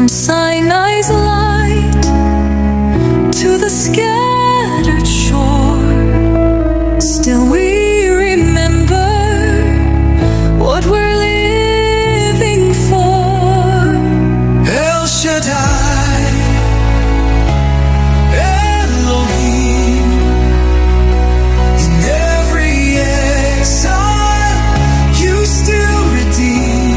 from Sinai's light to the scattered shore. Still we remember what we're living for. El Shaddai, Elohim, in every exile you still redeem.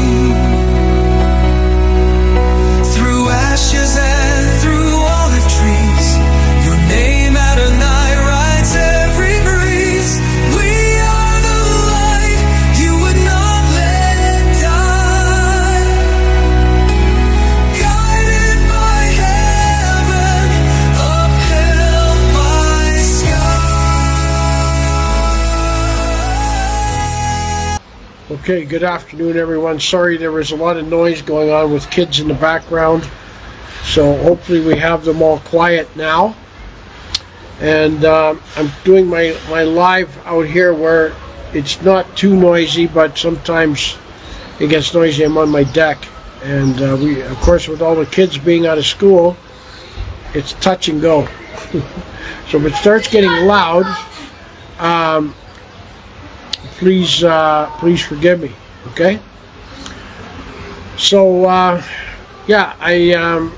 Through ashes and through olive trees, your name Adonai writes every breeze. We are the light you would not let die, guided by heaven, upheld by sky. Okay, good afternoon, everyone. Sorry there was a lot of noise going on with kids in the background, so hopefully we have them all quiet now. And I'm doing my live out here where it's not too noisy, but sometimes it gets noisy. I'm on my deck, and we, of course, with all the kids being out of school, it's touch and go. So if it starts getting loud, please forgive me, okay? So yeah, I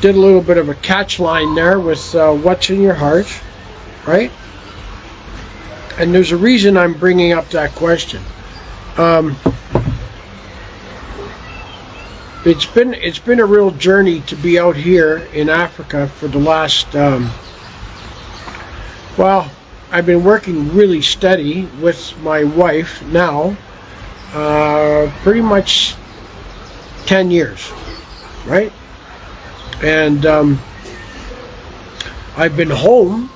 did a little bit of a catch line there with what's in your heart, right? And there's a reason I'm bringing up that question. It's been a real journey to be out here in Africa for the last well, I've been working really steady with my wife now, pretty much 10 years, right? And I've been home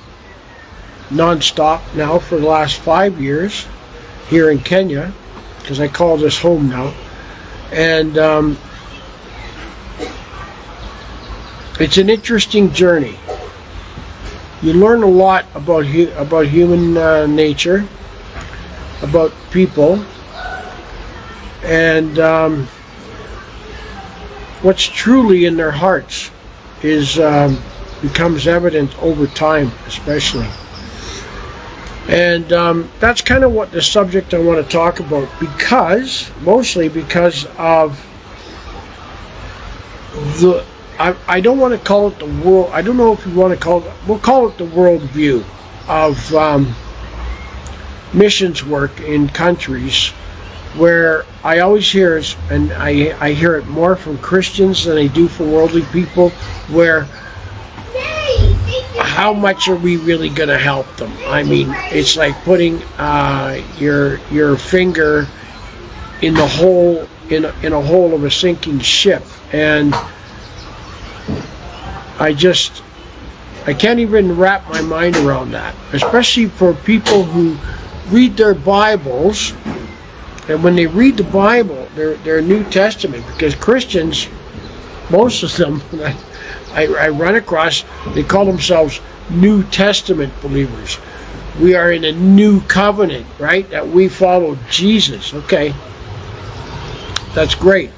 non-stop now for the last 5 years here in Kenya, because I call this home now. And it's an interesting journey. You learn a lot about human nature, about people, and what's truly in their hearts is becomes evident over time, especially. And that's kind of what the subject I want to talk about, mostly because of the. I don't want to call it the world. I don't know if you want to call it. We'll call it the worldview of missions work in countries where I always hear, and I hear it more from Christians than I do from worldly people, where how much are we really going to help them? I mean, it's like putting your finger in the hole in a hole of a sinking ship, and I can't even wrap my mind around that, especially for people who read their Bibles, and when they read the Bible, their New Testament, because Christians, most of them I run across, they call themselves New Testament believers. We are in a new covenant, right? That we follow Jesus. Okay, that's great.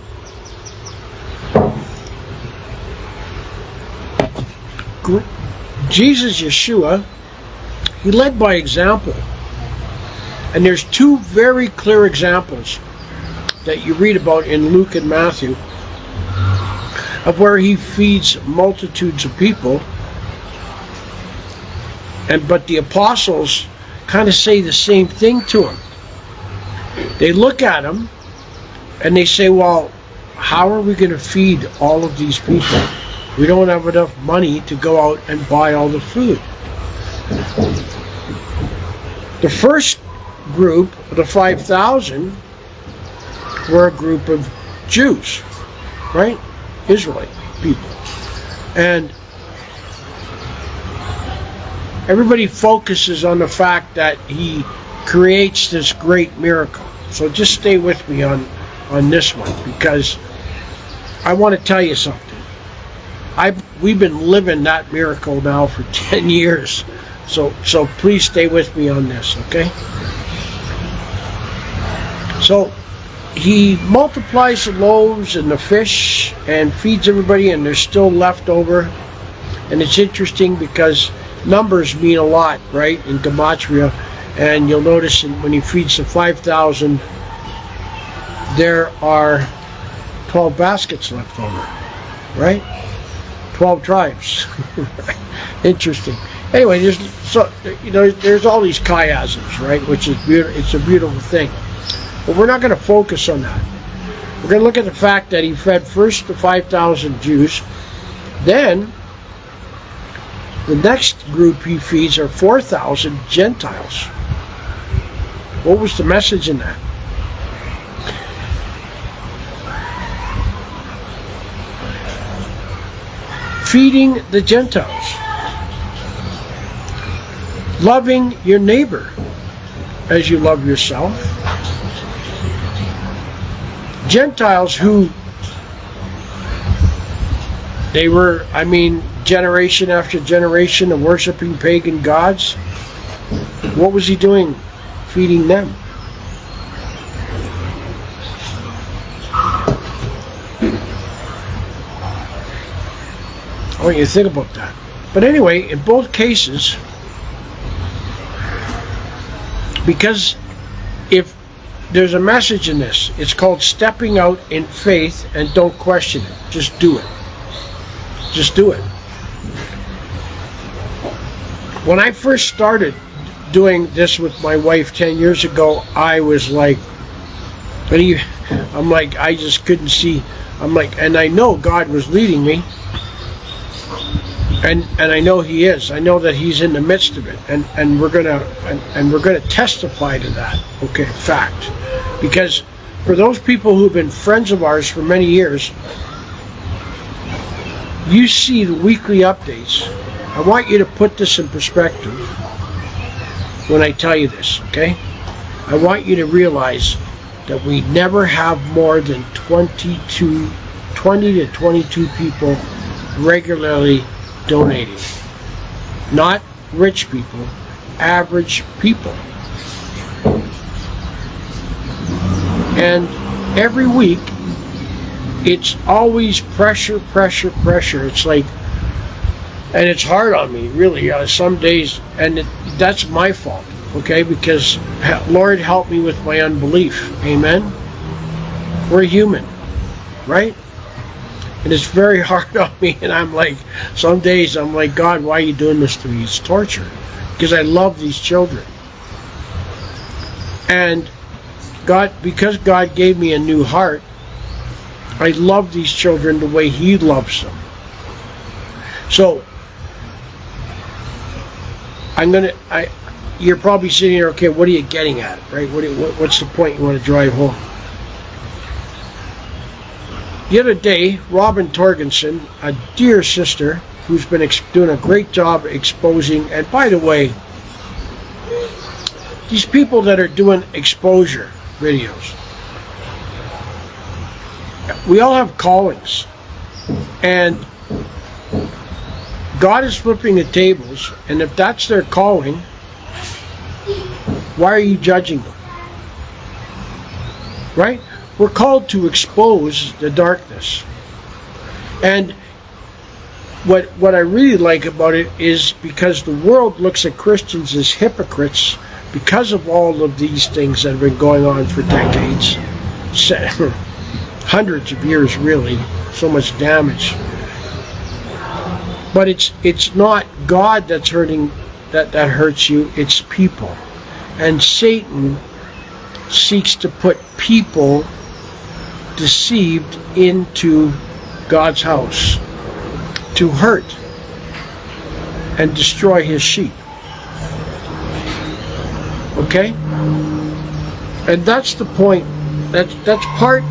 Jesus, Yeshua, he led by example. And there's two very clear examples that you read about in Luke and Matthew of where he feeds multitudes of people. But the apostles kind of say the same thing to him. They look at him and they say, well, how are we going to feed all of these people? We don't have enough money to go out and buy all the food. The first group, the 5,000, were a group of Jews, right? Israelite people. And everybody focuses on the fact that he creates this great miracle. So just stay with me on this one, because I want to tell you something. We've been living that miracle now for 10 years. So please stay with me on this, okay? So he multiplies the loaves and the fish and feeds everybody, and there's still left over. And it's interesting because numbers mean a lot, right, in Gematria. And you'll notice when he feeds the 5,000, there are 12 baskets left over, right? 12 tribes. Interesting. Anyway, there's all these chiasms, right? Which is beautiful. It's a beautiful thing. But we're not going to focus on that. We're going to look at the fact that he fed first the 5,000 Jews, then the next group he feeds are 4,000 Gentiles. What was the message in that? Feeding the Gentiles. Loving your neighbor as you love yourself. Gentiles who they were, generation after generation of worshiping pagan gods. What was he doing? Feeding them. I want you to think about that. But anyway, in both cases, because if there's a message in this, it's called stepping out in faith, and don't question it. Just do it. Just do it. When I first started doing this with my wife 10 years ago, I was like, I just couldn't see. And I know God was leading me. And I know He is. I know that He's in the midst of it, and we're gonna testify to that. Okay, fact. Because for those people who've been friends of ours for many years, you see the weekly updates. I want you to put this in perspective when I tell you this. Okay, I want you to realize that we never have more than 20 to 22 people regularly donating. Not rich people, average people. And every week, it's always pressure. It's like, and it's hard on me, really, some days, and that's my fault, okay? Because Lord help me with my unbelief, amen? We're human, right? And it's very hard on me, and some days I'm like, God, why are you doing this to me? It's torture, because I love these children. And because God gave me a new heart, I love these children the way He loves them. So, you're probably sitting here, okay, what are you getting at, right? What's the point you want to drive home? The other day, Robin Torgensen, a dear sister who's been doing a great job exposing, and by the way, these people that are doing exposure videos, we all have callings, and God is flipping the tables, and if that's their calling, why are you judging them? Right? We're called to expose the darkness. And what I really like about it is because the world looks at Christians as hypocrites because of all of these things that have been going on for decades. Hundreds of years, really. So much damage. But it's not God that's hurting, that hurts you, it's people. And Satan seeks to put people deceived into God's house to hurt and destroy His sheep. Okay? And that's the point. That's part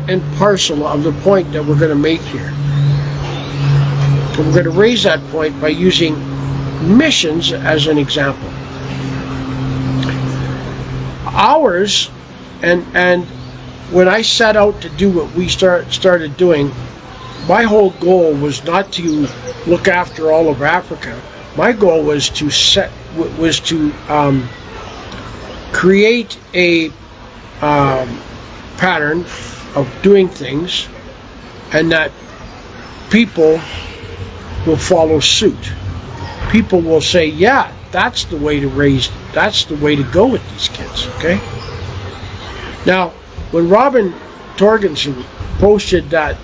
and parcel of the point that we're going to make here. And we're going to raise that point by using missions as an example. Ours, and when I set out to do what we started doing, my whole goal was not to look after all of Africa. My goal was to create a pattern of doing things, and that people will follow suit. People will say, yeah, that's the way to go with these kids, okay? Now, when Robin Torgensen posted that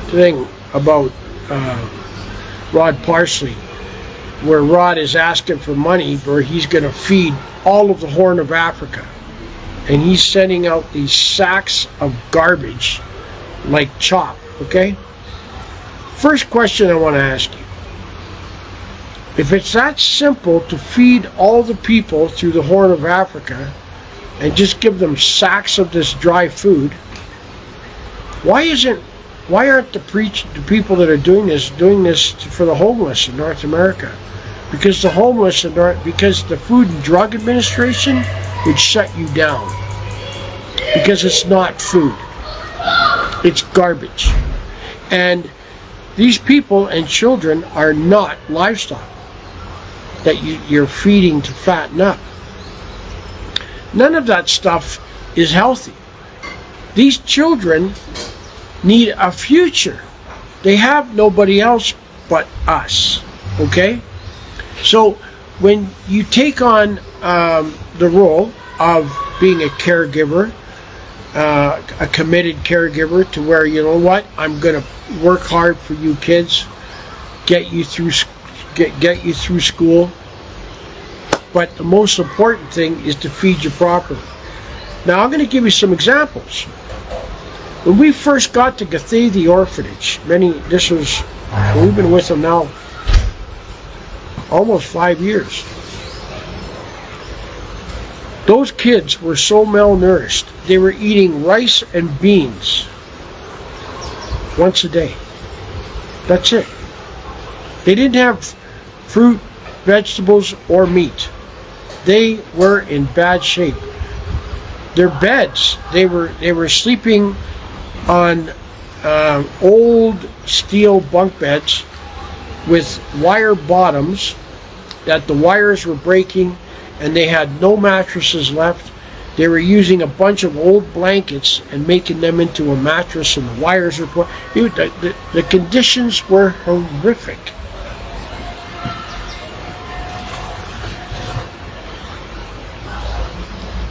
thing about Rod Parsley, where Rod is asking for money where he's going to feed all of the Horn of Africa, and he's sending out these sacks of garbage like chop, okay? First question I want to ask you. If it's that simple to feed all the people through the Horn of Africa and just give them sacks of this dry food, why aren't the people that are doing this for the homeless in North America? Because because the Food and Drug Administration would shut you down. Because it's not food. It's garbage. And these people and children are not livestock that you're feeding to fatten up. None of that stuff is healthy. These children need a future. They have nobody else but us, okay? So when you take on the role of being a caregiver, a committed caregiver, to where, you know what, I'm going to work hard for you kids, get you through school, but the most important thing is to feed you properly. Now I'm going to give you some examples. When we first got to Gathé the orphanage, we've been with them now almost 5 years. Those kids were so malnourished. They were eating rice and beans once a day. That's it. They didn't have fruit, vegetables, or meat. They were in bad shape. Their beds, they were sleeping on old steel bunk beds with wire bottoms that the wires were breaking, and they had no mattresses left. They were using a bunch of old blankets and making them into a mattress, and the wires were the conditions were horrific.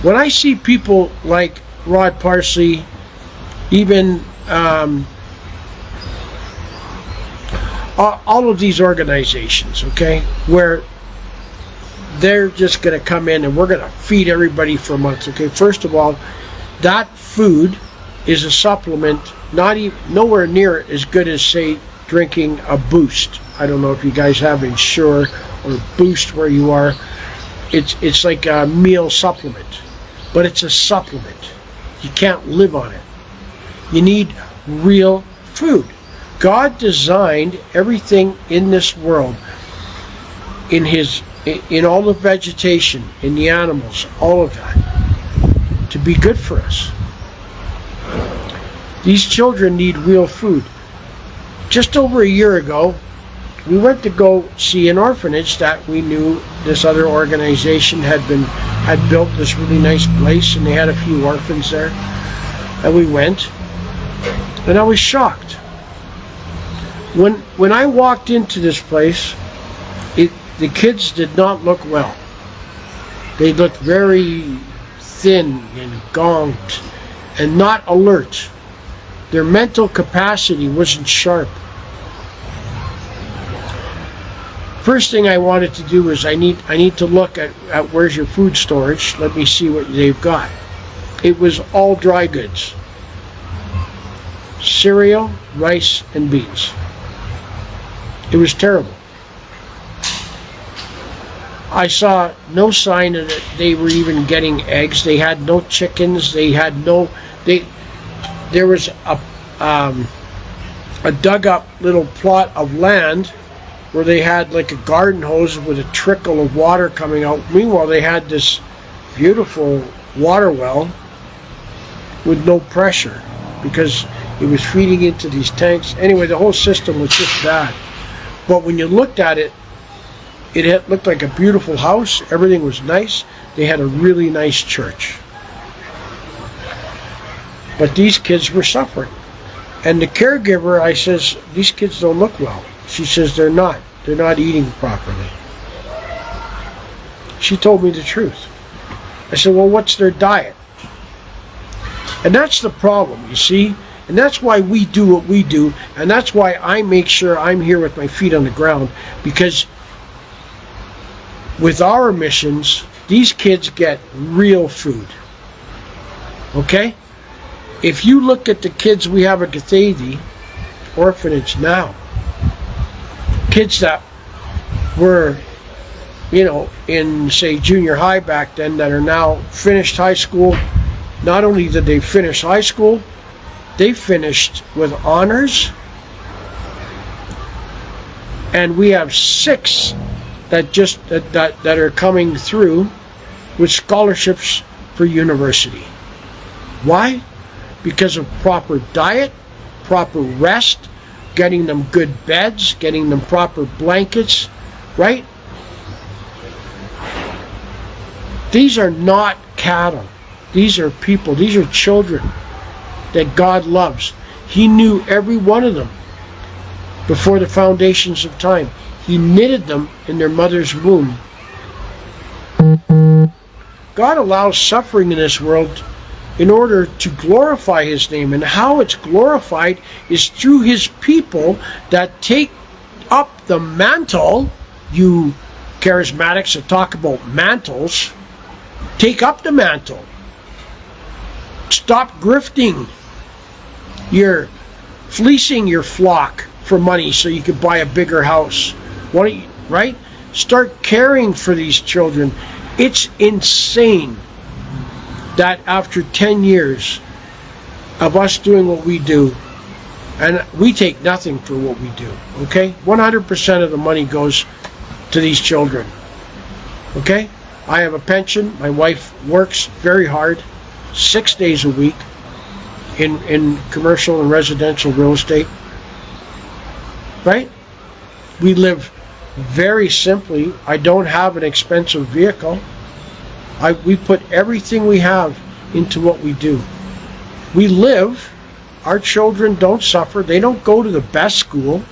When I see people like Rod Parsley, even all of these organizations, okay, where they're just going to come in and we're going to feed everybody for a month, okay? First of all, that food is a supplement, nowhere near as good as, say, drinking a Boost. I don't know if you guys have Ensure or Boost where you are. It's like a meal supplement, but it's a supplement. You can't live on it. You need real food. God designed everything in this world, in all the vegetation, in the animals, all of that, to be good for us. These children need real food. Just over a year ago, we went to go see an orphanage that we knew this other organization had built this really nice place, and they had a few orphans there. And we went, and I was shocked. When I walked into this place, the kids did not look well. They looked very thin and gaunt and not alert. Their mental capacity wasn't sharp. First thing I wanted to do is I need to look at where's your food storage. Let me see what they've got. It was all dry goods. Cereal, rice, and beans. It was terrible. I saw no sign that they were even getting eggs. They had no chickens. There was a dug up little plot of land where they had like a garden hose with a trickle of water coming out. Meanwhile, they had this beautiful water well with no pressure because it was feeding into these tanks. Anyway, the whole system was just bad. But when you looked at it, it looked like a beautiful house. Everything was nice. They had a really nice church. But these kids were suffering. And the caregiver, I says, these kids don't look well. She says, they're not. They're not eating properly. She told me the truth. I said, well, what's their diet? And that's the problem, you see? And that's why we do what we do. And that's why I make sure I'm here with my feet on the ground. Because with our missions, these kids get real food. Okay? If you look at the kids we have at Cathay orphanage now, kids that were, in, say, junior high back then that are now finished high school, not only did they finish high school, they finished with honors. And we have 6 that are coming through with scholarships for university. Why? Because of proper diet, proper rest, getting them good beds, getting them proper blankets, right? These are not cattle. These are people. These are children that God loves. He knew every one of them before the foundations of time. He knitted them in their mother's womb. God allows suffering in this world in order to glorify His name. And how it's glorified is through His people that take up the mantle. You charismatics that talk about mantles, take up the mantle. Stop grifting. You're fleecing your flock for money so you can buy a bigger house. Why don't you, right? Start caring for these children. It's insane that after 10 years of us doing what we do, and we take nothing for what we do, okay? 100% of the money goes to these children, okay? I have a pension. My wife works very hard, 6 days a week in commercial and residential real estate, right? We live very simply. I don't have an expensive vehicle. We put everything we have into what we do. We live. Our children don't suffer. They don't go to the best school,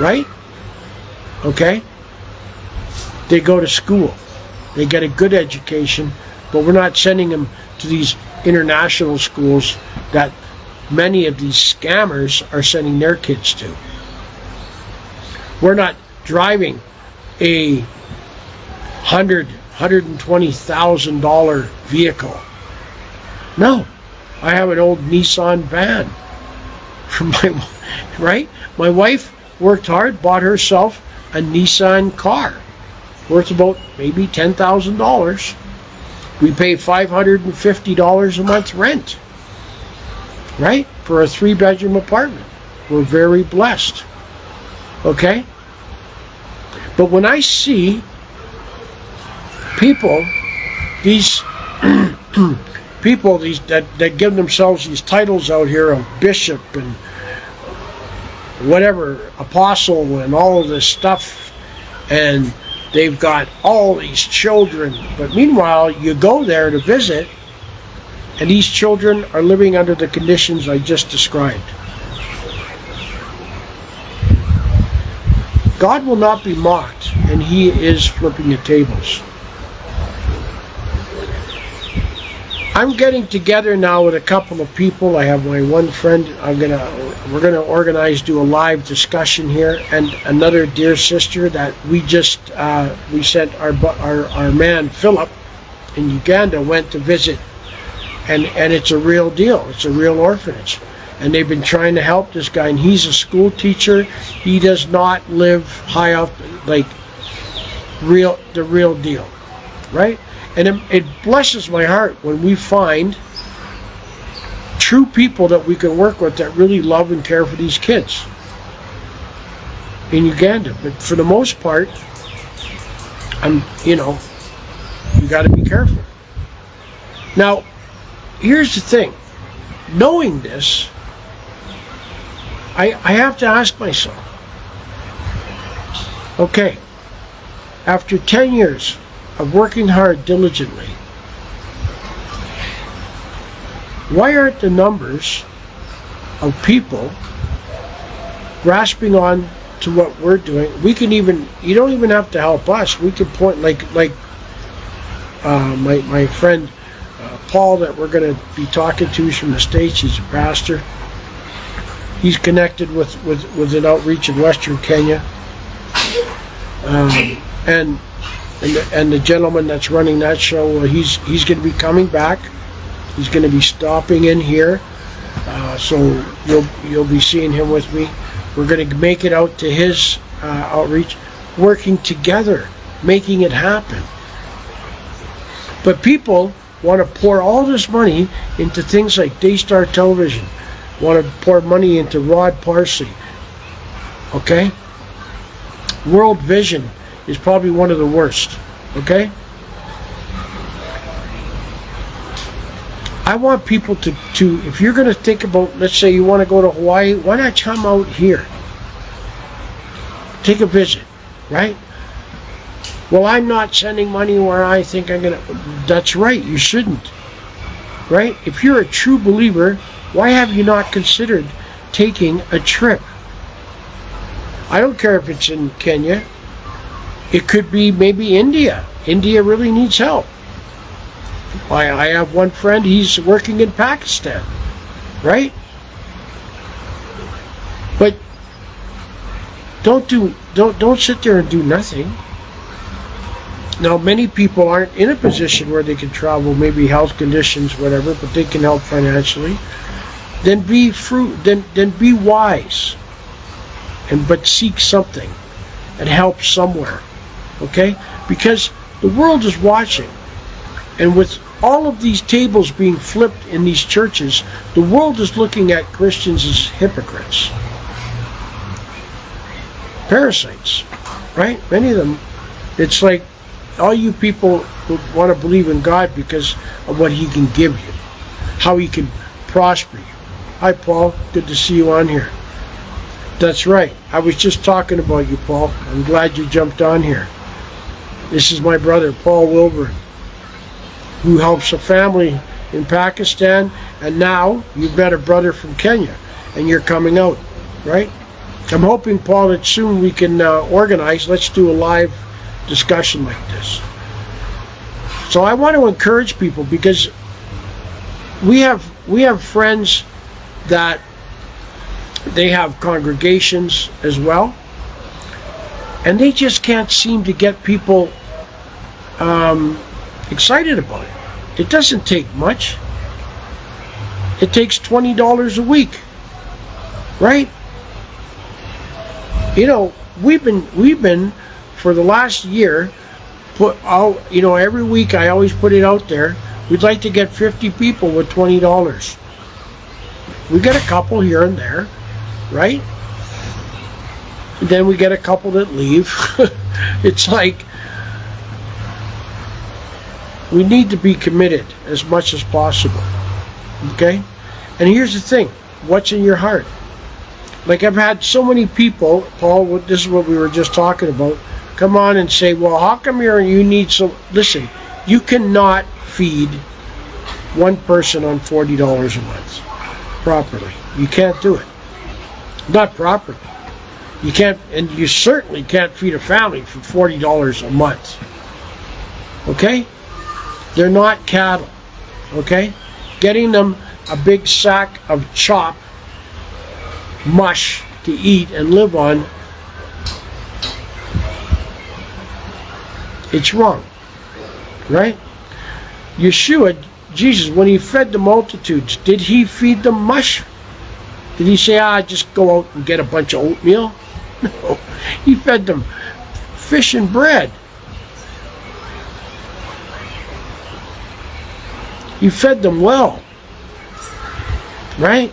right? Okay? They go to school. They get a good education, but we're not sending them to these international schools that many of these scammers are sending their kids to. We're not driving a $120,000 vehicle. No, I have an old Nissan van. Right? My wife worked hard, bought herself a Nissan car worth about maybe $10,000. We pay $550 a month rent, right? For a 3-bedroom apartment. We're very blessed. Okay? But when I see people, these people that give themselves these titles out here of bishop and whatever, apostle and all of this stuff, and they've got all these children, but meanwhile you go there to visit and these children are living under the conditions I just described. God will not be mocked, and He is flipping the tables. I'm getting together now with a couple of people. I have my one friend. We're gonna organize, do a live discussion here, and another dear sister that we sent our man Philip in Uganda went to visit, and it's a real deal. It's a real orphanage, and they've been trying to help this guy, and he's a school teacher. He does not live high up, like the real deal, right? And it blesses my heart when we find true people that we can work with that really love and care for these kids in Uganda. But for the most part, you got to be careful. Now, here's the thing. Knowing this, I have to ask myself, okay, after 10 years of working hard diligently, Why aren't the numbers of people grasping on to what we're doing? We can even, you don't even have to help us. We can point, like my friend Paul that we're going to be talking to. He's from the States. He's a pastor. He's connected with an outreach in Western Kenya. And the gentleman that's running that show, he's going to be coming back. He's going to be stopping in here. So you'll be seeing him with me. We're going to make it out to his outreach, working together, making it happen. But people want to pour all this money into things like Daystar Television, want to pour money into Rod Parsley. Okay? World Vision is probably one of the worst. Okay? I want people to if you're going to think about, let's say you want to go to Hawaii, why not come out here? Take a visit, right? Well, I'm not sending money where I think I'm going to. That's right, you shouldn't. Right? If you're a true believer, why have you not considered taking a trip? I don't care if it's in Kenya. It could be maybe India. India really needs help. I have one friend, he's working in Pakistan, right? But don't sit there and do nothing. Now, many people aren't in a position where they can travel, maybe health conditions, whatever, but they can help financially. Then be wise, but seek something and help somewhere, okay? Because the world is watching, and with all of these tables being flipped in these churches, the world is looking at Christians as hypocrites, parasites, right? Many of them, it's like, all you people would want to believe in God because of what He can give you, how He can prosper you. Hi, Paul. Good to see you on here. That's right. I was just talking about you, Paul. I'm glad you jumped on here. This is my brother, Paul Wilburn, who helps a family in Pakistan, and now you've met a brother from Kenya, and you're coming out, right? I'm hoping, Paul, that soon we can organize. Let's do a live discussion like this. So I want to encourage people, because we have friends that they have congregations as well, and they just can't seem to get people excited about it. It doesn't take much. It takes $20 a week, right? You know, we've been for the last year, put out, every week I always put it out there. We'd like to get 50 people with $20. We get a couple here and there, right? And then we get a couple that leave. It's like, we need to be committed as much as possible, okay? And here's the thing, what's in your heart? Like, I've had so many people, Paul, this is what we were just talking about, come on and say, well, how come you need so... Listen, you cannot feed one person on $40 a month properly. You can't do it. Not properly. You can't, and you certainly can't feed a family for $40 a month. Okay? They're not cattle. Okay? Getting them a big sack of chop mush to eat and live on, it's wrong, right? Yeshua, Jesus, when He fed the multitudes, did He feed them mush? Did He say, just go out and get a bunch of oatmeal? No, He fed them fish and bread. He fed them well, right?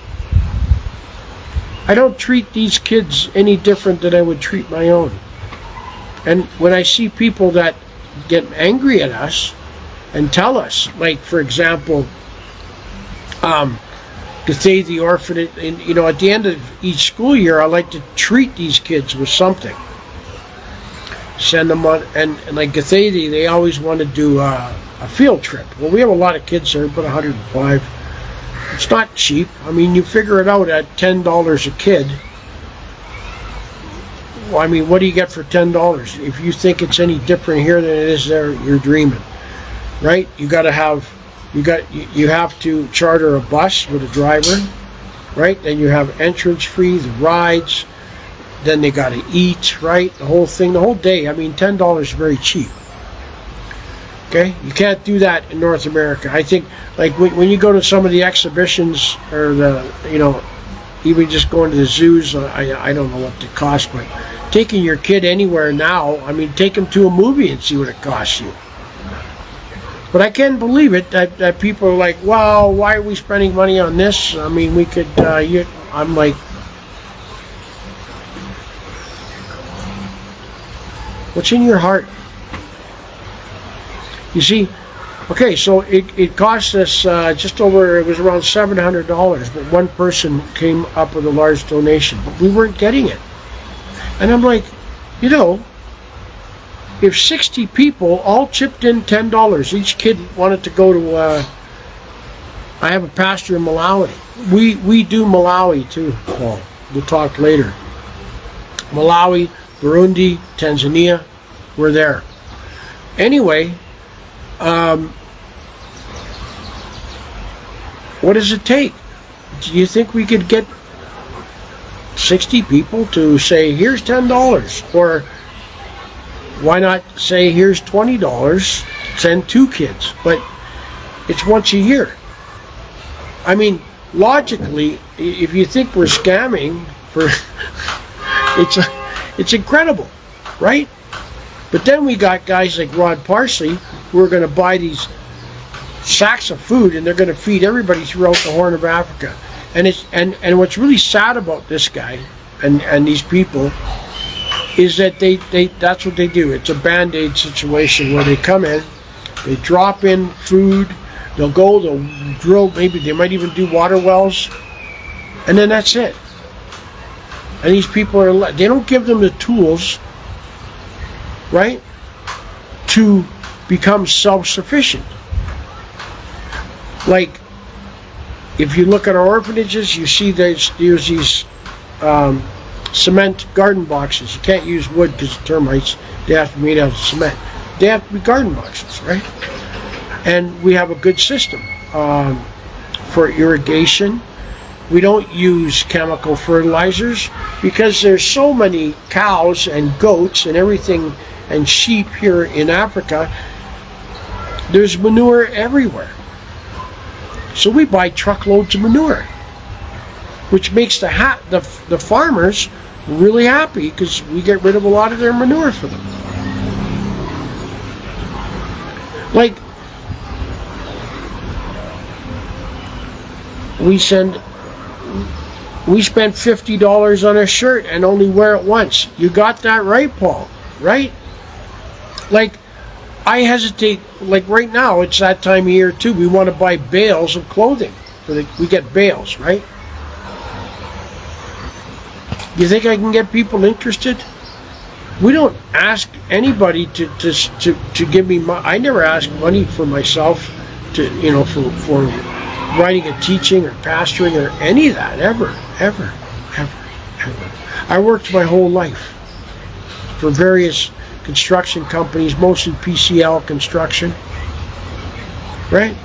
I don't treat these kids any different than I would treat my own. And when I see people that get angry at us and tell us, like, for example, to say the orphanage, and, at the end of each school year, I like to treat these kids with something. Send them on, and like Gathedi, they always want to do a field trip. Well, we have a lot of kids there, about 105. It's not cheap. I mean, you figure it out at $10 a kid. Well, I mean, what do you get for $10? If you think it's any different here than it is there, you're dreaming, right? You have to charter a bus with a driver, right? Then you have entrance fee, the rides. Then they got to eat, right? The whole thing, the whole day. I mean, $10 is very cheap. Okay, you can't do that in North America. I think, like when you go to some of the exhibitions or even just going to the zoos, I don't know what they cost, but taking your kid anywhere now, I mean, take them to a movie and see what it costs you. But I can't believe it that people are like, well, why are we spending money on this? I mean, we could, I'm like, what's in your heart? You see, okay, so it cost us just over, it was around $700, but one person came up with a large donation, but we weren't getting it. And I'm like, if 60 people all chipped in $10, each kid wanted to go to, I have a pastor in Malawi. We do Malawi too, Paul. We'll talk later. Malawi, Burundi, Tanzania, we're there. Anyway, what does it take? Do you think we could get 60 people to say, here's $10? Or why not say, here's $20, send 2 kids? But it's once a year. I mean, logically, if you think we're scamming, it's incredible, right? But then we got guys like Rod Parsley who are going to buy these sacks of food and they're going to feed everybody throughout the Horn of Africa. And what's really sad about this guy and these people is that that's what they do. It's a Band-Aid situation where they come in, they drop in food, they'll drill, maybe they might even do water wells, and then that's it. And these people they don't give them the tools, right, to become self-sufficient. Like, if you look at our orphanages, you see there's these cement garden boxes. You can't use wood because of termites. They have to be made out of cement. They have to be garden boxes, right? And we have a good system for irrigation. We don't use chemical fertilizers because there's so many cows and goats and everything and sheep here in Africa. There's manure everywhere. So we buy truckloads of manure, which makes the farmers really happy because we get rid of a lot of their manure for them. Like, we spend $50 on a shirt and only wear it once. You got that right, Paul, right? Like, I hesitate, like right now, it's that time of year too. We want to buy bales of clothing. We get bales, right? You think I can get people interested? We don't ask anybody to give me money. I never ask money for myself for writing a teaching or pastoring or any of that, ever. I worked my whole life for various construction companies, mostly PCL construction, right?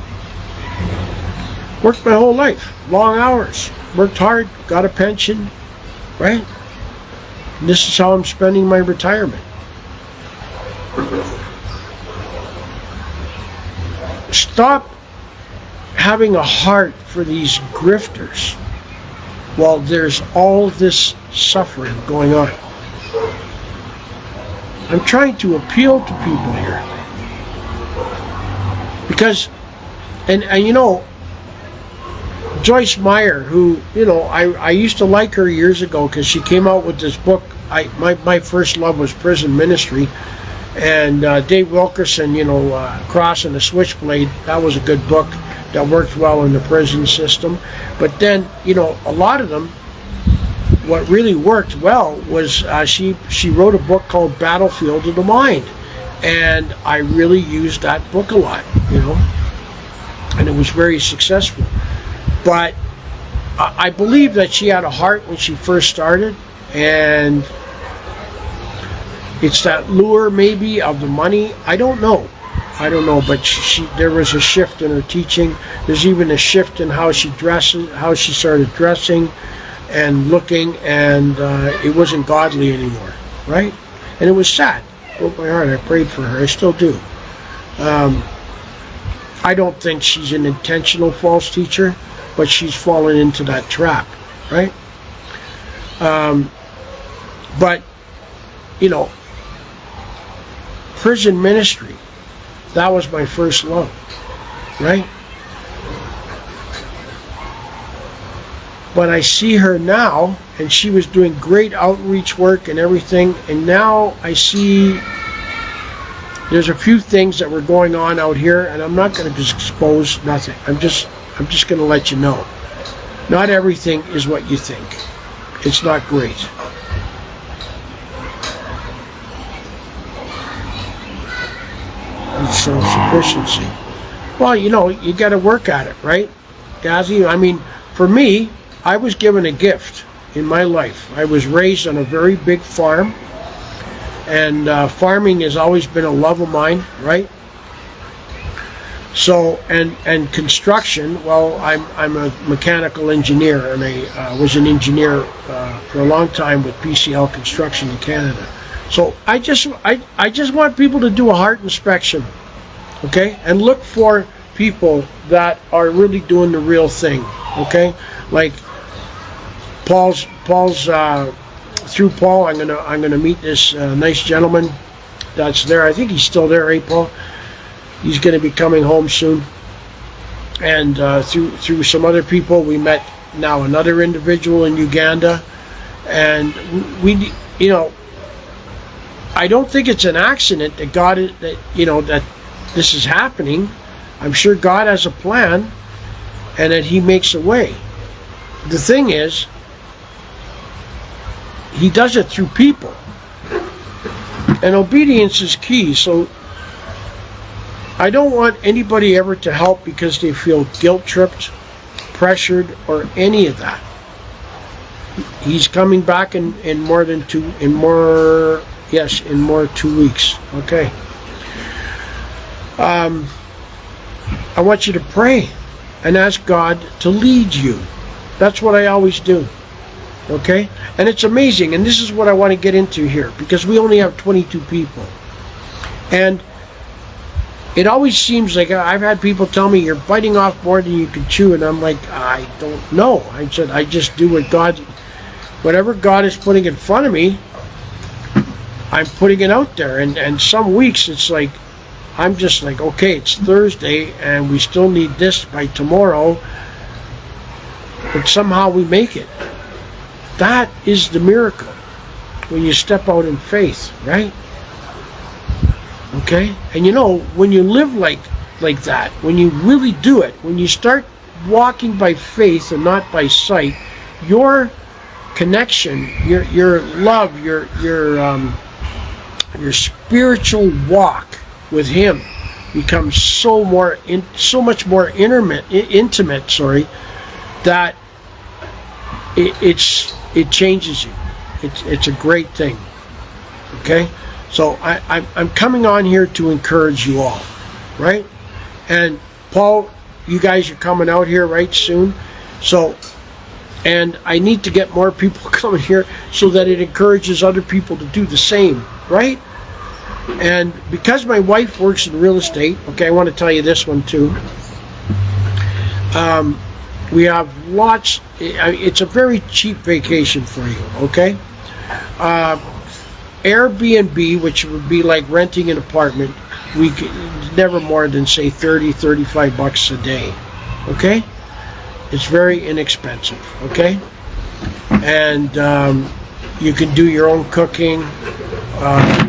Worked my whole life, long hours, worked hard, got a pension, right? And this is how I'm spending my retirement. Stop having a heart for these grifters while there's all this suffering going on. I'm trying to appeal to people here because, and Joyce Meyer, who I used to like her years ago because she came out with this book. My first love was prison ministry, and Dave Wilkerson, Cross and the Switchblade. That was a good book that worked well in the prison system. But then a lot of them, what really worked well was she wrote a book called Battlefield of the Mind, and I really used that book a lot, and it was very successful. But I believe that she had a heart when she first started, and it's that lure maybe of the money. I don't know, but there was a shift in her teaching. There's even a shift in how she dresses, how she started dressing and looking, and it wasn't godly anymore, right? And it was sad. It broke my heart. I prayed for her. I still do. I don't think she's an intentional false teacher, but she's fallen into that trap, right? But, you know, prison ministry, that was my first love, right? But I see her now, and she was doing great outreach work and everything, and now I see there's a few things that were going on out here, and I'm not going to just expose nothing. I'm just going to let you know. Not everything is what you think. It's not great. It's self-sufficiency. Well, you know, you got to work at it, right, Gazzy? I mean, for me, I was given a gift in my life. I was raised on a very big farm, and farming has always been a love of mine, right? So, and construction, well, I'm a mechanical engineer, and I was an engineer for a long time with PCL Construction in Canada. So I just want people to do a heart inspection, okay, and look for people that are really doing the real thing, okay? Like Paul's through Paul, I'm gonna meet this nice gentleman that's there. I think he's still there, right, Paul? He's going to be coming home soon, and through some other people, we met now another individual in Uganda, and we you know, I don't think it's an accident that that this is happening. I'm sure God has a plan, and that He makes a way. The thing is, He does it through people, and obedience is key. So I don't want anybody ever to help because they feel guilt-tripped, pressured, or any of that. He's coming back in more 2 weeks. Okay. I want you to pray and ask God to lead you. That's what I always do. Okay? And it's amazing, and this is what I want to get into here, because we only have 22 people. And it always seems like I've had people tell me you're biting off more than you can chew, and I'm like, I don't know. I said I just do whatever God is putting in front of me, I'm putting it out there. And some weeks it's like I'm just like, okay, it's Thursday and we still need this by tomorrow, but somehow we make it. That is the miracle when you step out in faith, right? Okay? And you know, when you live like that, when you really do it, when you start walking by faith and not by sight, your connection, your love, your spiritual walk with Him becomes so much more intimate, that it changes you. It's a great thing. Okay? So I'm coming on here to encourage you all, right? And Paul, you guys are coming out here right soon. So, and I need to get more people coming here so that it encourages other people to do the same, right? And because my wife works in real estate, okay, I want to tell you this one too. We have lots, it's a very cheap vacation for you, okay? Airbnb, which would be like renting an apartment, never more than say $35 a day, okay? It's very inexpensive, okay? And you can do your own cooking.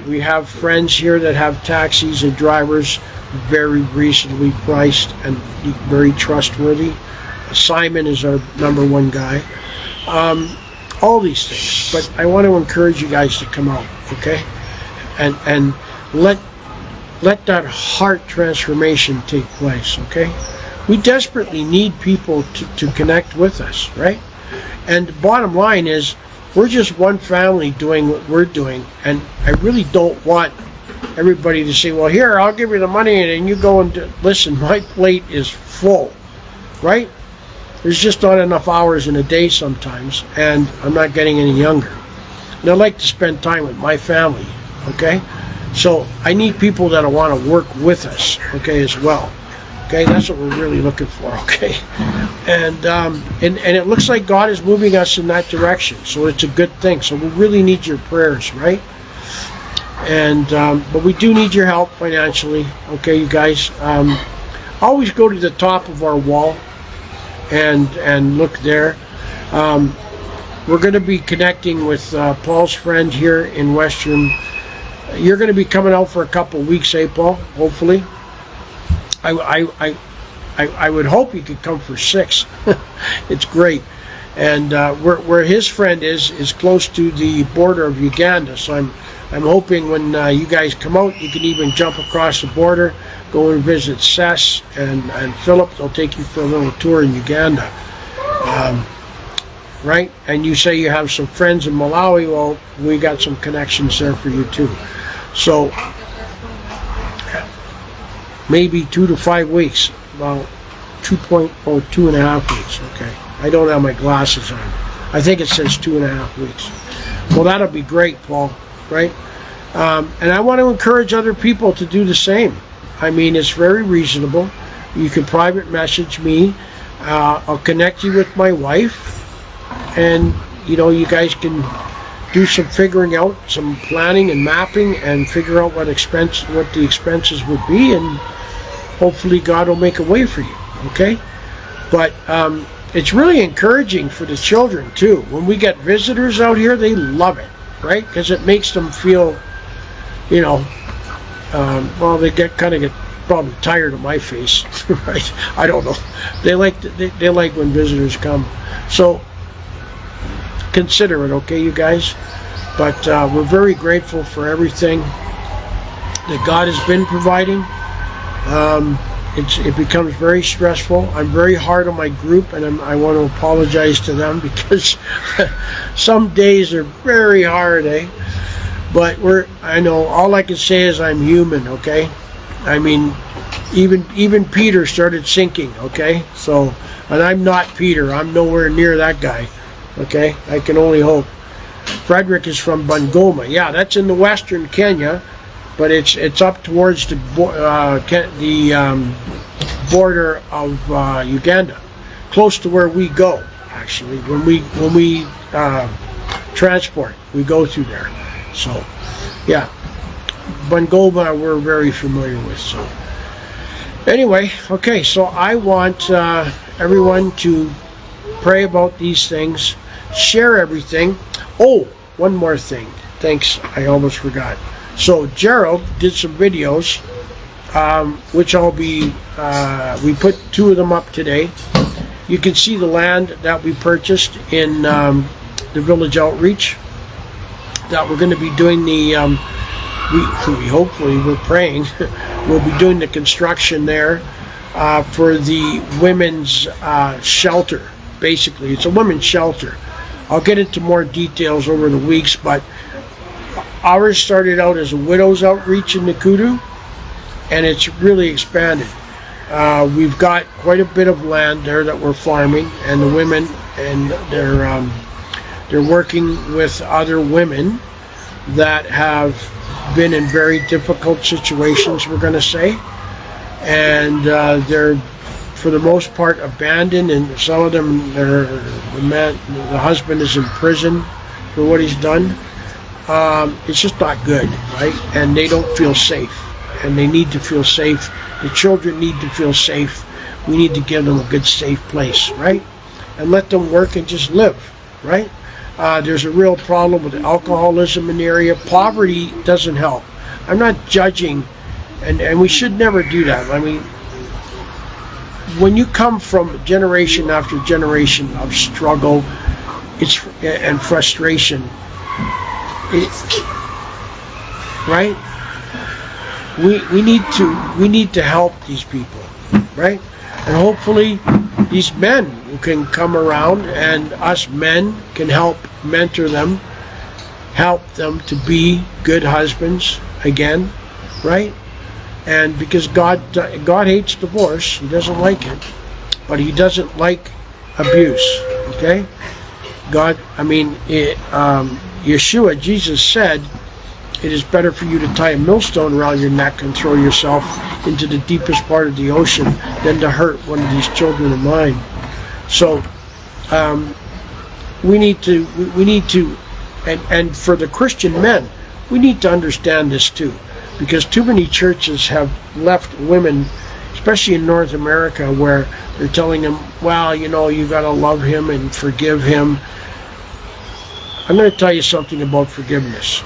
We have friends here that have taxis and drivers, very reasonably priced and very trustworthy. Simon is our #1 guy. All these things, but I want to encourage you guys to come out, okay? And let that heart transformation take place, okay? We desperately need people to connect with us, right? And the bottom line is, we're just one family doing what we're doing, and I really don't want everybody to say, well, here, I'll give you the money, and then you go and listen, my plate is full, right? There's just not enough hours in a day sometimes, and I'm not getting any younger. And I like to spend time with my family, okay? So I need people that want to work with us, okay, as well. Okay, that's what we're really looking for, okay? And it looks like God is moving us in that direction, so it's a good thing. So we really need your prayers, right? And but we do need your help financially, okay, you guys? Always go to the top of our wall and look there. We're going to be connecting with Paul's friend here in Western. You're going to be coming out for a couple of weeks, eh, Paul? Hopefully. I would hope you could come for 6. It's great. And where his friend is close to the border of Uganda. So I'm hoping when you guys come out, you can even jump across the border, go and visit Sess and Philip. They'll take you for a little tour in Uganda. Right? And you say you have some friends in Malawi. Well, we got some connections there for you too. So maybe 2 to 5 weeks, about 2.5 weeks. Okay, I don't have my glasses on. I think it says 2.5 weeks. Well, that'll be great, Paul. Right? And I want to encourage other people to do the same. I mean, it's very reasonable. You can private message me. I'll connect you with my wife, and you guys can do some figuring out, some planning and mapping, and figure out what the expenses would be, and hopefully God will make a way for you, okay? But it's really encouraging for the children too. When we get visitors out here, they love it, right? Because it makes them feel, well, they get probably tired of my face, right? I don't know. They like when visitors come. So consider it, okay, you guys? But we're very grateful for everything that God has been providing. It becomes very stressful. I'm very hard on my group, and I want to apologize to them because some days are very hard, eh? But I know all I can say is I'm human, okay? I mean, even Peter started sinking, okay? So, and I'm not Peter. I'm nowhere near that guy, okay? I can only hope. Frederick is from Bungoma. Yeah, that's in the western Kenya, but it's up towards the border of Uganda, close to where we go. Actually, when we transport, we go through there. So, yeah, Bungoma we're very familiar with. So, anyway, okay. So I want everyone to pray about these things, share everything. Oh, one more thing. Thanks, I almost forgot. So Gerald did some videos, which I'll be, we put 2 of them up today. You can see the land that we purchased in the Village Outreach, that we're going to be doing the, we're praying, we'll be doing the construction there for the women's shelter. Basically, it's a women's shelter. I'll get into more details over the weeks, but ours started out as a widow's outreach in Nakudu, and it's really expanded. We've got quite a bit of land there that we're farming, and the women, and they're working with other women that have been in very difficult situations, we're going to say, and they're for the most part abandoned, and some of them, the husband is in prison for what he's done. It's just not good, right? And they don't feel safe, and they need to feel safe. The children need to feel safe. We need to give them a good, safe place, right? And let them work and just live, right? There's a real problem with alcoholism in the area. Poverty doesn't help. I'm not judging, and we should never do that. I mean, when you come from generation after generation of struggle and frustration, right? We need to help these people, right? And hopefully these men can come around, and us men can help mentor them, help them to be good husbands again, right? And because God hates divorce, he doesn't like it, but he doesn't like abuse, okay? Yeshua, Jesus said, it is better for you to tie a millstone around your neck and throw yourself into the deepest part of the ocean than to hurt one of these children of mine. So we need to, and for the Christian men, we need to understand this too, because too many churches have left women, especially in North America, where they're telling them, well, you got to love him and forgive him. I'm going to tell you something about forgiveness.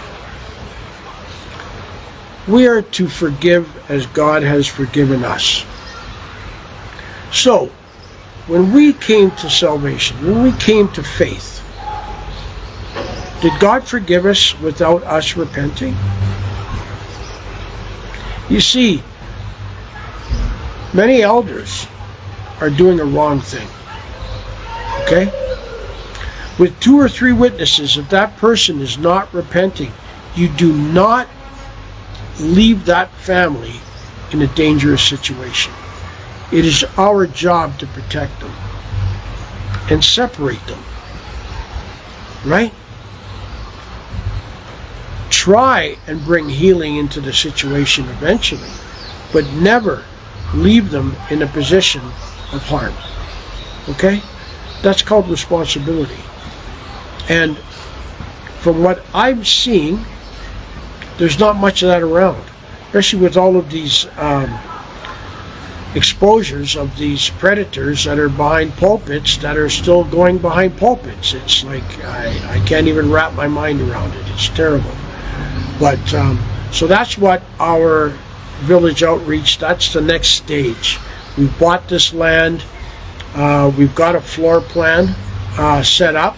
We are to forgive as God has forgiven us. So, when we came to salvation, when we came to faith, did God forgive us without us repenting? You see, many elders are doing a wrong thing. Okay? With 2 or 3 witnesses, if that person is not repenting, you do not leave that family in a dangerous situation. It is our job to protect them and separate them. Right? Try and bring healing into the situation eventually, but never leave them in a position of harm. Okay? That's called responsibility. And from what I'm seeing, there's not much of that around, especially with all of these exposures of these predators that are behind pulpits, that are still going behind pulpits. It's like, I can't even wrap my mind around it. It's terrible. But, so that's what our village outreach, that's the next stage. We've bought this land. We've got a floor plan set up.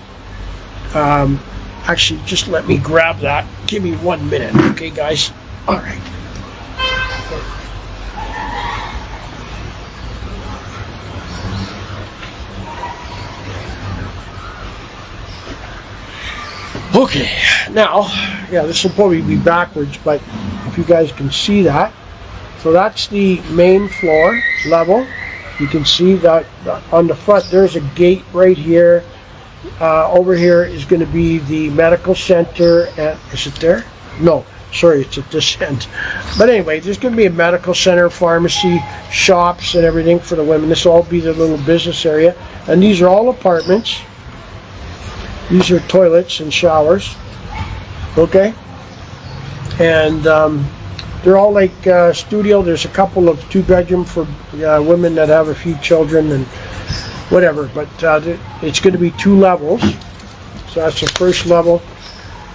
Actually, just let me grab that. Give me 1 minute, okay, guys? All right. Okay, now, yeah, this will probably be backwards, but if you guys can see that. So that's the main floor level. You can see that on the front, there's a gate right here. Over here is going to be the medical center. Is it there? No, sorry, it's at this end. But anyway, there's going to be a medical center, pharmacy, shops, and everything for the women. This will all be the little business area. And these are all apartments. These are toilets and showers. Okay? And they're all like studio. There's a couple of 2-bedroom for women that have a few children and whatever, but it's going to be 2 levels. So that's the first level,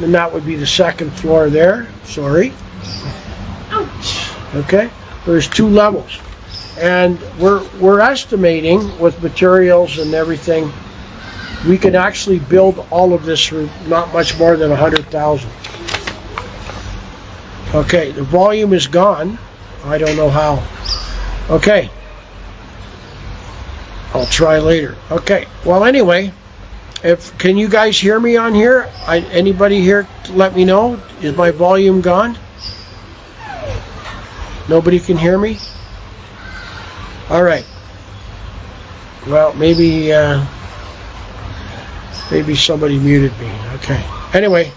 and that would be the second floor there. Sorry. Ouch. Okay, there's 2 levels, and we're estimating with materials and everything, we can actually build all of this for not much more than $100,000. Okay, the volume is gone. I don't know how. Okay. I'll try later. Okay. Well, anyway, can you guys hear me on here? Anybody here let me know? Is my volume gone? Nobody can hear me? All right. Well, maybe somebody muted me. Okay. Anyway,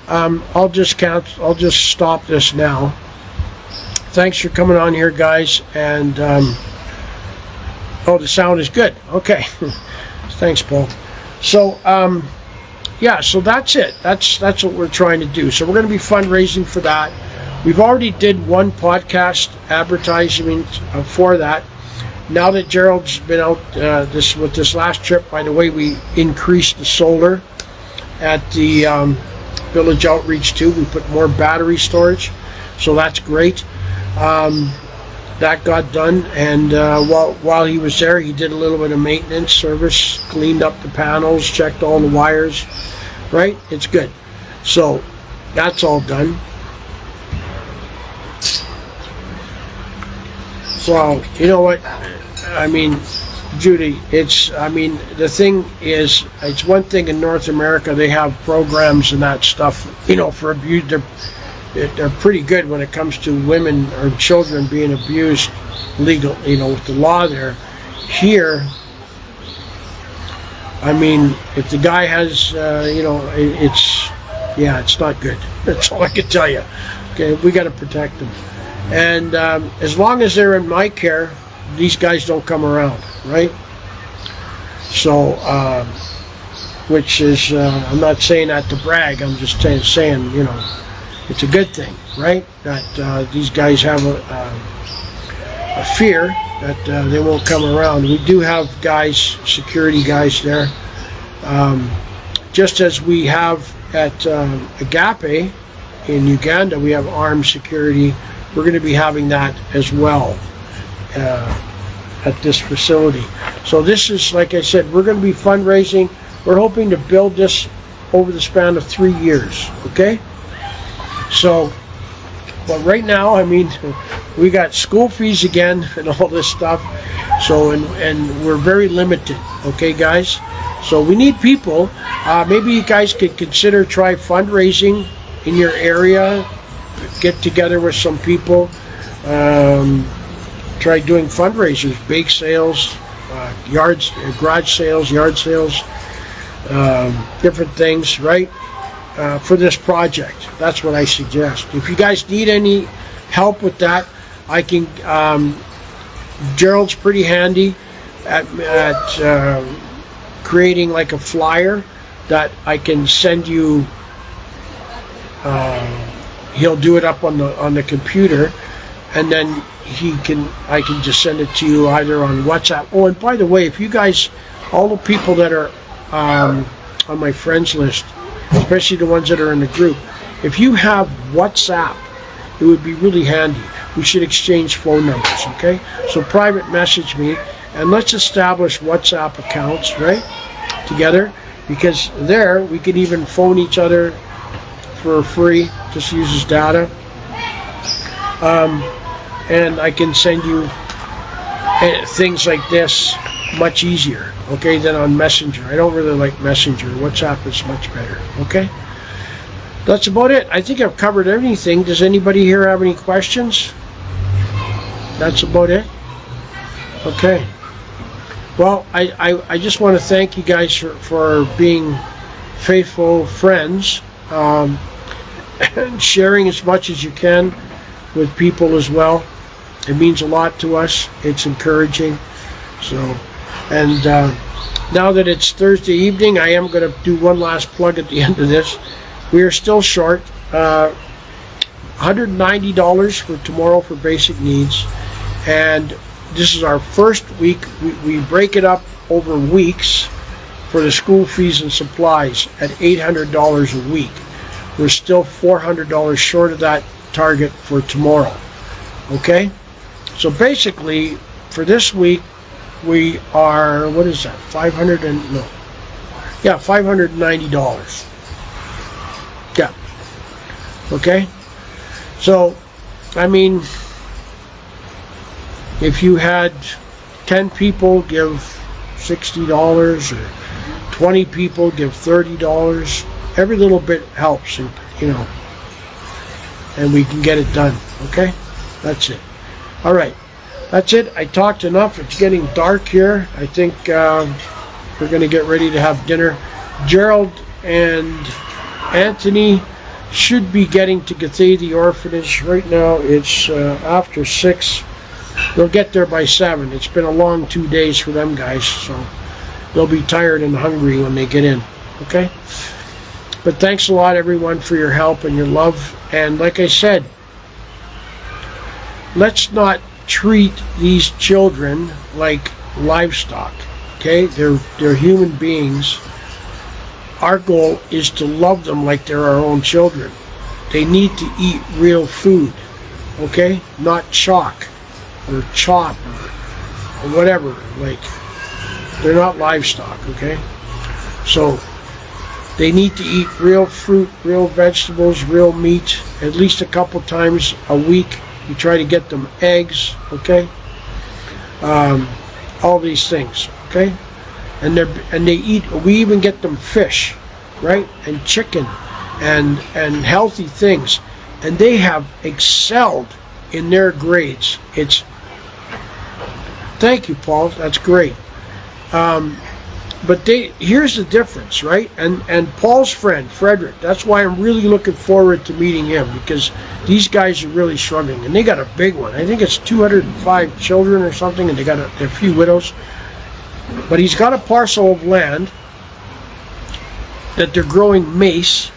I'll just stop this now. Thanks for coming on here, guys, and oh, the sound is good. Okay. Thanks, Paul. So, yeah, so that's it. That's what we're trying to do. So we're going to be fundraising for that. We've already did 1 podcast advertisement for that. Now that Gerald's been out with this last trip, by the way, we increased the solar at the village outreach too. We put more battery storage, so that's great. That got done, and while he was there, he did a little bit of maintenance service, cleaned up the panels, checked all the wires, right? It's good. So that's all done. So you know what? I mean, Judy, the thing is, it's one thing in North America, they have programs and that stuff, for abuse. They're pretty good when it comes to women or children being abused legal, with the law there. Here, if the guy has, it's not good. That's all I can tell you. Okay, we got to protect them. And as long as they're in my care, these guys don't come around, right? So, which is, I'm not saying that to brag, I'm just saying, it's a good thing, right? That these guys have a fear that they won't come around. We do have guys, security guys there. Just as we have at Agape in Uganda, we have armed security. We're going to be having that as well at this facility. So this is, like I said, we're going to be fundraising. We're hoping to build this over the span of 3 years, okay? So, but right now, we got school fees again and all this stuff. So, and we're very limited, okay, guys? So we need people. Maybe you guys could consider try fundraising in your area. Get together with some people. Try doing fundraisers, bake sales, garage sales, yard sales, different things, right? For this project. That's what I suggest. If you guys need any help with that, I can, Gerald's pretty handy at creating like a flyer that I can send you. He'll do it up on the computer, and then I can just send it to you either on WhatsApp. Oh, and by the way, if you guys, all the people that are on my friends list, especially the ones that are in the group, if you have WhatsApp, it would be really handy. We should exchange phone numbers, okay? So private message me, and let's establish WhatsApp accounts, right, together, because there we can even phone each other for free, just uses data. And I can send you things like this much easier, okay, than on Messenger. I don't really like Messenger. WhatsApp is much better, okay? That's about it. I think I've covered everything. Does anybody here have any questions? That's about it? Okay. Well, I just want to thank you guys for being faithful friends, and sharing as much as you can with people as well. It means a lot to us. It's encouraging. So, and now that it's Thursday evening, I am going to do one last plug at the end of this. We are still short $190 for tomorrow for basic needs, and this is our first week. We break it up over weeks for the school fees and supplies at $800 a week. We're still $400 short of that target for tomorrow. Okay? So basically, for this week, we are, what is that, $590. Yeah. Okay? So, if you had 10 people give $60 or 20 people give $30, every little bit helps, and and we can get it done. Okay? That's it. All right. That's it. I talked enough. It's getting dark here. I think we're going to get ready to have dinner. Gerald and Anthony should be getting to Gathé the orphanage. Right now it's after 6. They'll get there by 7. It's been a long 2 days for them guys, so they'll be tired and hungry when they get in. Okay? But thanks a lot, everyone, for your help and your love. And like I said, let's not treat these children like livestock. Okay? They're human beings. Our goal is to love them like they're our own children. They need to eat real food. Okay? Not chalk or chop or whatever. Like, they're not livestock. Okay? So they need to eat real fruit, real vegetables, real meat, at least a couple times a week. You try to get them eggs, okay? all these things, okay? And they eat. We even get them fish, right? And chicken, and healthy things, and they have excelled in their grades. It's Thank you, Paul. That's great. But here's the difference, right? And Paul's friend, Frederick, that's why I'm really looking forward to meeting him, because these guys are really struggling. And they got a big one. I think it's 205 children or something, and they got a few widows. But he's got a parcel of land that they're growing mace,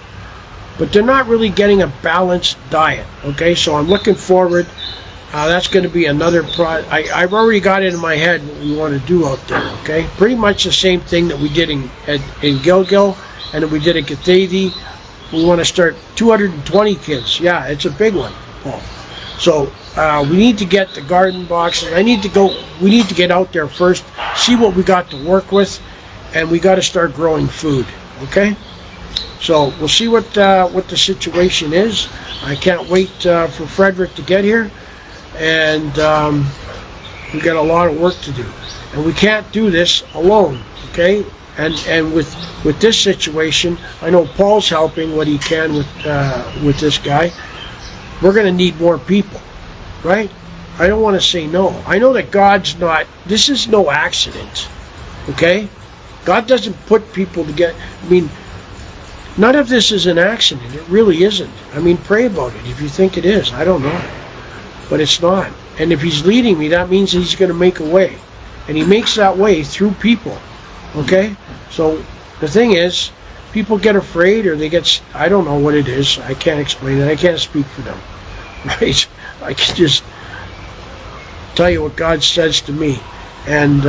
but they're not really getting a balanced diet, okay? So I'm looking forward. That's going to be another project. I've already got it in my head what we want to do out there, okay? Pretty much the same thing that we did in Gilgil and that we did in Cathavi. We want to start 220 kids. Yeah, it's a big one, Paul. So we need to get the garden boxes. We need to get out there first, see what we got to work with, and we got to start growing food, okay? So we'll see what the situation is. I can't wait for Frederick to get here. And we got a lot of work to do, and we can't do this alone, okay? And with this situation, I know Paul's helping what he can with this guy. We're going to need more people, right? I don't want to say no. I know that this is no accident, okay? God doesn't put people together. I mean, none of this is an accident. It really isn't. I mean, pray about it if you think it is. I don't know. But it's not. And if he's leading me, that means he's going to make a way. And he makes that way through people. Okay? So the thing is, people get afraid, or I don't know what it is. I can't explain it. I can't speak for them. Right? I can just tell you what God says to me. And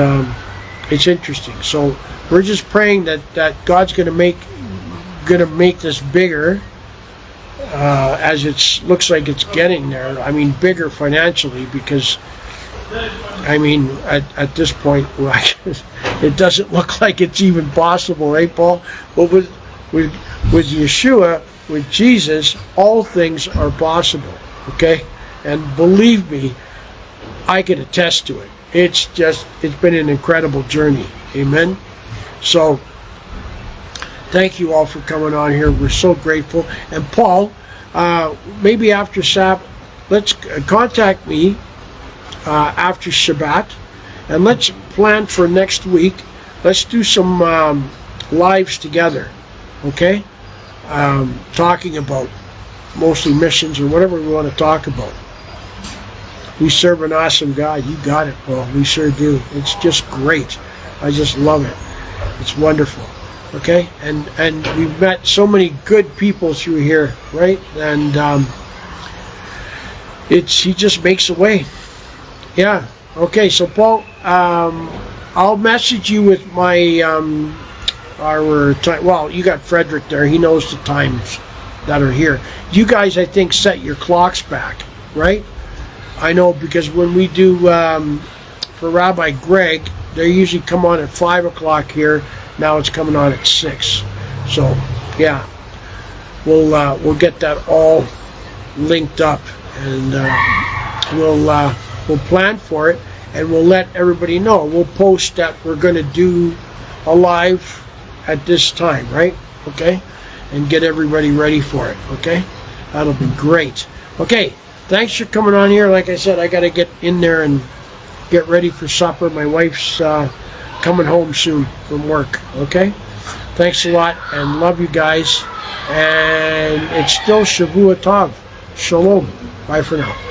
it's interesting. So we're just praying that God's going to make this bigger. As it looks like it's getting there. I mean, bigger financially, because I mean, at this point, it doesn't look like it's even possible, right, Paul? But with Yeshua, with Jesus, all things are possible. Okay, and believe me, I can attest to it. It's been an incredible journey. Amen. So thank you all for coming on here. We're so grateful. And Paul, maybe after Sabbath, let's contact me after Shabbat, and let's plan for next week. Let's do some lives together, okay? Talking about mostly missions or whatever we want to talk about. We serve an awesome God. You got it, Paul. We sure do. It's just great. I just love it. It's wonderful. Okay, and we've met so many good people through here, right? And he just makes a way. Yeah. Okay. So Paul, I'll message you with my our time. Well, you got Frederick there. He knows the times that are here. You guys, I think, set your clocks back, right? I know, because when we do for Rabbi Greg, they usually come on at 5 o'clock here. Now it's coming on at 6. So yeah, we'll get that all linked up, and we'll plan for it, and we'll let everybody know. We'll post that we're going to do a live at this time, right? Okay, and get everybody ready for it. Okay, that'll be great. Okay, thanks for coming on here. Like I said, I got to get in there and get ready for supper. My wife's coming home soon from work. Okay, thanks a lot, and love you guys. And it's still Shavua Tov. Shalom. Bye for now.